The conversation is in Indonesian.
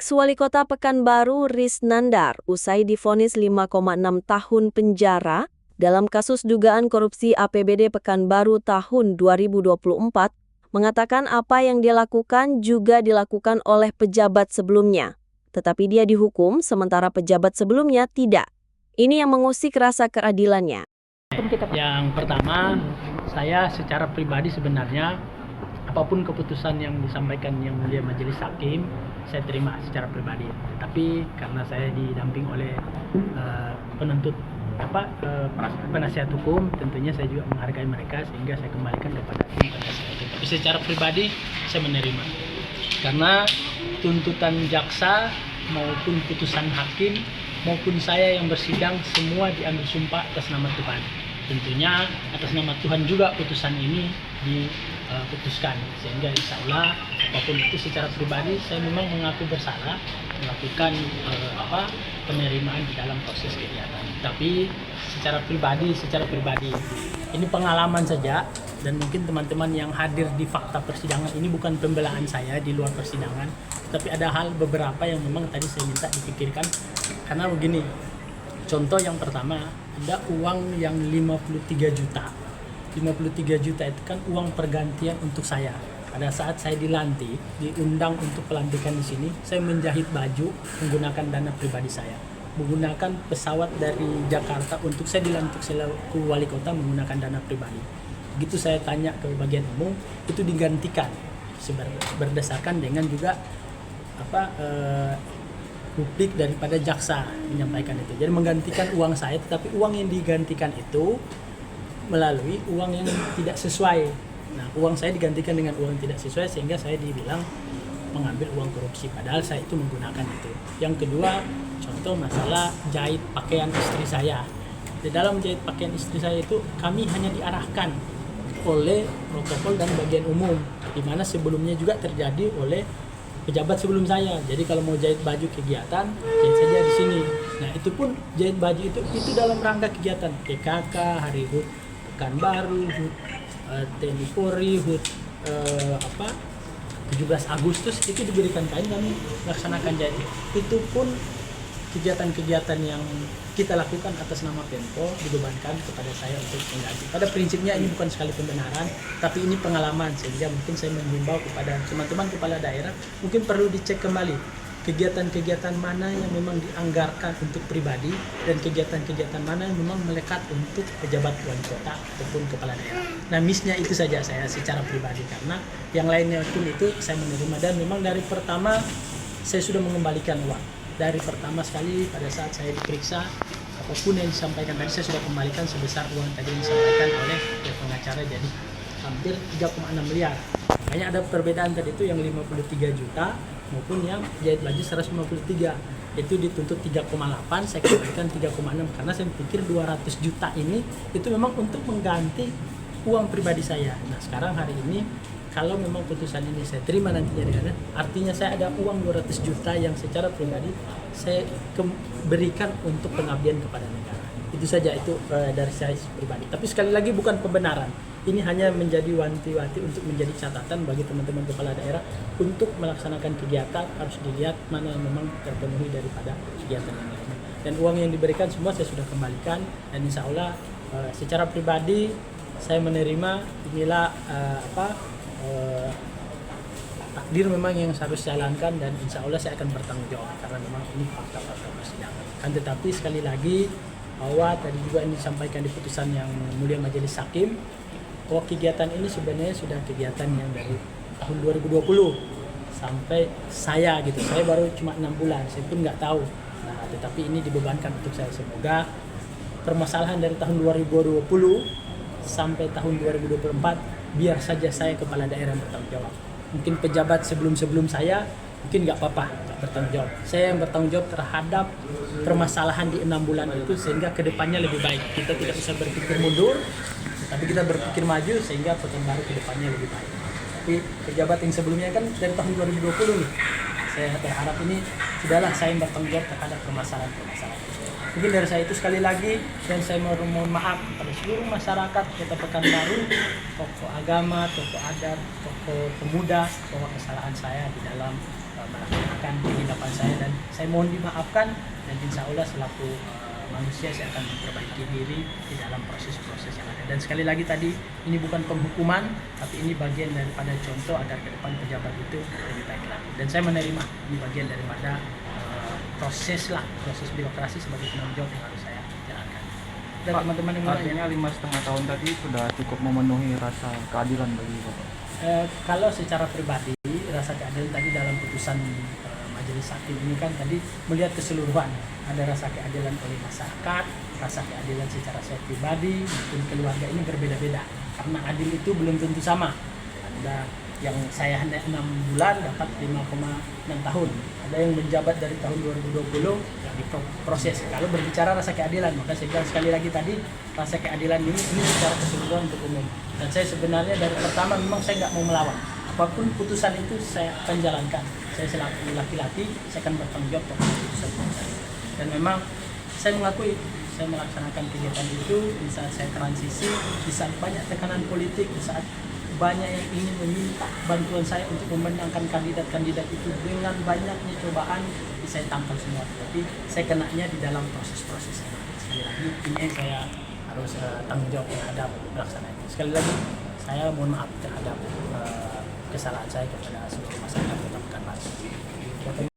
Ex-Wali Kota Pekanbaru Risnandar usai divonis 5,6 tahun penjara dalam kasus dugaan korupsi APBD Pekanbaru tahun 2024, mengatakan apa yang dia lakukan juga dilakukan oleh pejabat sebelumnya. Tetapi dia dihukum sementara pejabat sebelumnya tidak. Ini yang mengusik rasa keadilannya. Yang pertama, saya secara pribadi sebenarnya apapun keputusan yang disampaikan Yang Mulia Majelis Hakim, saya terima secara pribadi. Tapi karena saya didamping oleh penasihat hukum, tentunya saya juga menghargai mereka sehingga saya kembalikan kepada tim penasihat hukum. Tapi secara pribadi saya menerima karena tuntutan jaksa maupun putusan hakim maupun saya yang bersidang semua diambil sumpah atas nama Tuhan. Tentunya atas nama Tuhan juga putusan ini diputuskan, sehingga insya Allah apapun itu secara pribadi saya memang mengaku bersalah melakukan penerimaan di dalam proses kegiatan. Tapi secara pribadi ini pengalaman saja, dan mungkin teman-teman yang hadir di fakta persidangan ini bukan pembelaan saya di luar persidangan, tapi ada hal beberapa yang memang tadi saya minta dipikirkan. Karena begini, contoh yang pertama, ada uang yang 53 juta. 53 juta itu kan uang pergantian untuk saya. Pada saat saya dilantik, diundang untuk pelantikan di sini, saya menjahit baju menggunakan dana pribadi saya. Menggunakan pesawat dari Jakarta untuk saya dilantik selaku wali kota menggunakan dana pribadi. Begitu saya tanya ke bagian umum, itu digantikan berdasarkan dengan juga publik daripada jaksa menyampaikan itu. Jadi menggantikan uang saya, tetapi uang yang digantikan itu melalui uang yang tidak sesuai. Nah, uang saya digantikan dengan uang tidak sesuai sehingga saya dibilang mengambil uang korupsi, padahal saya itu menggunakan itu. Yang kedua, contoh masalah jahit pakaian istri saya. Di dalam jahit pakaian istri saya itu kami hanya diarahkan oleh protokol dan bagian umum, di mana sebelumnya juga terjadi oleh pejabat sebelum saya. Jadi kalau mau jahit baju kegiatan, jahit saja di sini. Nah, itu pun jahit baju itu dalam rangka kegiatan PKK, Hari HUT Pekanbaru, HUT TNI Polri, HUT 17 Agustus itu diberikan kain, kami laksanakan jahit. Itu pun kegiatan-kegiatan yang kita lakukan atas nama Pemko dibebankan kepada saya untuk mengganti. Pada prinsipnya ini bukan sekali pembenaran, tapi ini pengalaman, sehingga mungkin saya menghimbau kepada teman-teman kepala daerah mungkin perlu dicek kembali kegiatan-kegiatan mana yang memang dianggarkan untuk pribadi dan kegiatan-kegiatan mana yang memang melekat untuk pejabat wali kota ataupun kepala daerah. Nah, miss-nya itu saja saya secara pribadi, karena yang lainnya pun itu saya menerima, dan memang dari pertama saya sudah mengembalikan uang. Dari pertama sekali pada saat saya diperiksa, apapun yang disampaikan tadi saya sudah kembalikan sebesar uang tadi yang disampaikan oleh pengacara, jadi hampir 3,6 miliar. Makanya ada perbedaan tadi itu yang 53 juta maupun yang jahit baju 153. Itu dituntut 3,8, saya kembalikan 3,6 karena saya pikir 200 juta ini itu memang untuk mengganti uang pribadi saya. Nah, sekarang hari ini kalau memang putusan ini saya terima nantinya dengan, artinya saya ada uang 200 juta yang secara pribadi saya berikan untuk pengabdian kepada negara. Itu saja, itu dari saya pribadi. Tapi sekali lagi bukan pembenaran. Ini hanya menjadi wanti-wanti untuk menjadi catatan bagi teman-teman kepala daerah untuk melaksanakan kegiatan, harus dilihat mana yang memang terpenuhi daripada kegiatan yang lainnya. Dan uang yang diberikan semua saya sudah kembalikan, dan insya Allah secara pribadi saya menerima inilah takdir memang yang harus saya jalankan, dan insya Allah saya akan bertanggung jawab karena memang ini fakta-fakta persidangan. Kan tetapi sekali lagi bahwa tadi juga ini disampaikan di putusan Yang Mulia Majelis Hakim bahwa kegiatan ini sebenarnya sudah kegiatan yang dari tahun 2020 sampai saya baru cuma 6 bulan, saya pun nggak tahu. Nah, tetapi ini dibebankan untuk saya. Semoga permasalahan dari tahun 2020 sampai tahun 2024 biar saja saya kepala daerah bertanggung jawab. Mungkin pejabat sebelum saya mungkin nggak apa-apa, nggak bertanggung jawab. Saya yang bertanggung jawab terhadap permasalahan di 6 bulan itu, sehingga kedepannya lebih baik. Kita tidak bisa berpikir mundur, tapi kita berpikir maju sehingga Pekanbaru kedepannya lebih baik. Tapi pejabat yang sebelumnya kan dari tahun 2020 nih, saya berharap ini sudahlah saya yang bertanggung jawab terhadap permasalahan-permasalahan. Mungkin dari saya itu sekali lagi, dan saya mohon maaf kepada seluruh masyarakat Kota Pekanbaru, tokoh agama, tokoh adat, tokoh pemuda, bahwa kesalahan saya di dalam melaksanakan kehidupan saya, dan saya mohon dimaafkan, dan insya Allah selaku manusia saya akan memperbaiki diri di dalam proses-proses yang ada. Dan sekali lagi tadi, ini bukan penghukuman, tapi ini bagian daripada contoh agar ke depan pejabat itu lebih baik lagi. Dan saya menerima ini bagian daripada proses birokrasi sebagai penanggung jawab yang harus saya jalankan. Dan Pak, teman-teman yang artinya 5,5 tahun tadi sudah cukup memenuhi rasa keadilan bagi Bapak? Kalau secara pribadi, rasa keadilan tadi dalam putusan majelis hakim ini kan tadi melihat keseluruhan, ada rasa keadilan oleh masyarakat, rasa keadilan secara saya pribadi maupun keluarga ini berbeda-beda, karena adil itu belum tentu sama. Ada yang saya hanya 6 bulan dapat 5,6 tahun, ada yang menjabat dari tahun 2020 yang diproses. Kalau berbicara rasa keadilan, maka saya bilang sekali lagi tadi, rasa keadilan ini secara keseluruhan untuk umum. Dan saya sebenarnya dari pertama memang saya nggak mau melawan, apapun putusan itu saya akan jalankan. Saya selaku laki-laki, saya akan bertanggung jawab terhadap putusan. Dan memang saya mengakui, saya melaksanakan kegiatan itu di saat saya transisi, di saat banyak tekanan politik, di saat banyak yang ingin meminta bantuan saya untuk memenangkan kandidat-kandidat itu, dengan banyaknya cobaan, saya tampal semua. Tapi saya kenanya di dalam proses-proses ini. Sekali lagi, ini saya harus tanggung jawab terhadap pelaksanaan itu. Sekali lagi, saya mohon maaf terhadap kesalahan saya kepada seluruh masyarakat Kota Pekanbaru.